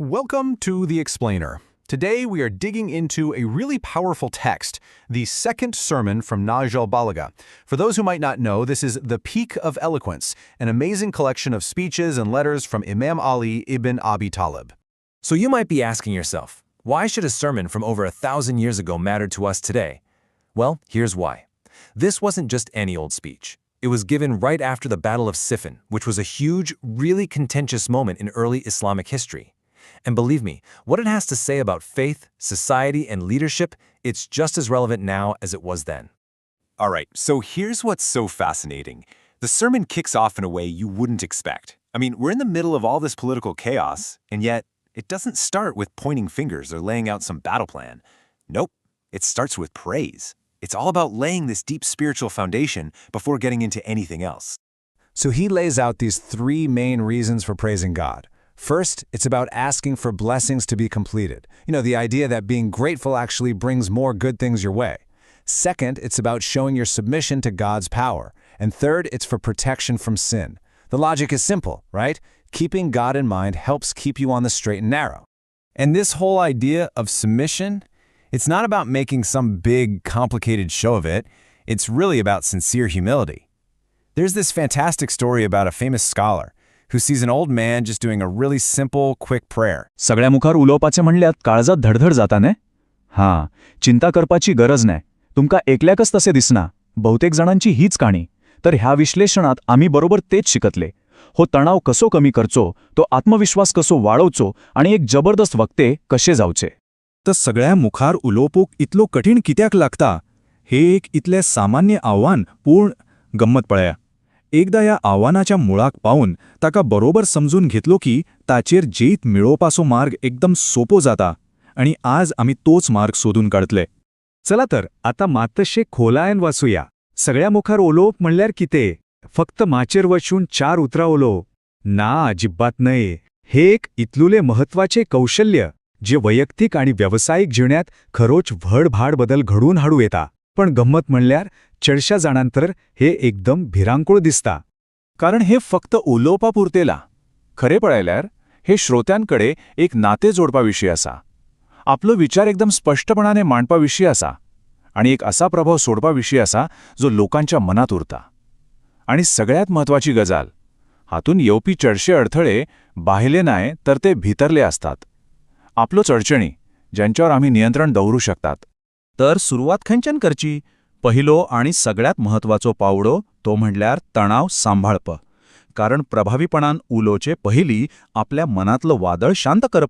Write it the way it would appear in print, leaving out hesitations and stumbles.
Welcome to The Explainer. Today we are digging into a really powerful text, the second sermon from Nahj al-Balagha. For those who might not know, this is The Peak of Eloquence, an amazing collection of speeches and letters from Imam Ali ibn Abi Talib. So you might be asking yourself, why should a sermon from over 1,000 years ago matter to us today? Well, here's why. This wasn't just any old speech. It was given right after the Battle of Siffin, which was a huge, really contentious moment in early Islamic history. And believe me, what it has to say about faith, society, and leadership, it's just as relevant now as it was then. All right, so here's what's so fascinating. The sermon kicks off in a way you wouldn't expect. I mean, we're in the middle of all this political chaos, and yet it doesn't start with pointing fingers or laying out some battle plan. Nope, it starts with praise. It's all about laying this deep spiritual foundation before getting into anything else. So he lays out these three main reasons for praising God. First, it's about asking for blessings to be completed. The idea that being grateful actually brings more good things your way. Second, it's about showing your submission to God's power. And third, it's for protection from sin. The logic is simple, right? Keeping God in mind helps keep you on the straight and narrow. And this whole idea of submission, it's not about making some big, complicated show of it. It's really about sincere humility. There's this fantastic story about a famous scholar who sees an old man just doing a really simple, quick prayer. सगळ्या मुखार उलोवपाचें म्हणल्यार काळजात धडधड जाता न्ही? हां, चिंता करपाची गरज नाही. तुमकां एकल्याकच तसे दिसना. बहुतेक जणांची हीच काणी. तर ह्या विश्लेषणात आम्ही बरोबर तेच शिकतले. हो तणाव कसो कमी करचो, तो आत्मविश्वास कसो वाढवचो आणि एक जबरदस्त वक्ते कशे जावचे. तर सगळ्या मुखार उलोवपूक इतलो कठीण कित्याक लागता? हे एक इतले सामान्य आव्हान पूर्ण गंमत पळया. एकदा या आव्हानाच्या मुळाक पावून ताका बरोबर समजून घेतलो की ताचेर जेत मिळोवपाचो मार्ग एकदम सोपो जाता आणि आज आम्ही तोच मार्ग सोदून काढतले. चला तर आता मातशे खोलायन वाचूया. सगळ्या मुखार उलोवप म्हणल्यार कितें? फक्त माचेर वचून 4 उतरां उलोवप? ना, अजिबात न्हय. हे एक इतलुले महत्वाचे कौशल्य जे वैयक्तिक आणि व्यावसायिक जिवण्यात खरोच व्हड बदल घडून हाडू येता. पण गंमत म्हणल्यार चडशा जाणांतर हे एकदम भिरांकूळ दिसता. कारण हे फक्त उलोवपापुरतेला. खरे पळयल्यार हे श्रोत्यांकडे एक नाते जोडपाविशीं आसा. आपलो विचार एकदम स्पष्टपणाने मांडपाविशीं आसा आणि एक असा प्रभाव सोडपाविशीं आसा जो लोकांच्या मनात उरता. आणि सगळ्यात महत्वाची गजाल, हातून येवपी चडशे अडथळे बाहिले नाय तर ते भितरले असतात. आपलोच अडचणी ज्यांच्यावर आम्ही नियंत्रण दवरू शकतात. तर सुरुवात खंयच्यान करची? पहिलो आणि सगळ्यात महत्वाचो पावडो तो म्हणल्यार तणाव सांभाळप. कारण प्रभावीपणान उलोवचे पयलीं आपल्या मनातलं वादळ शांत करप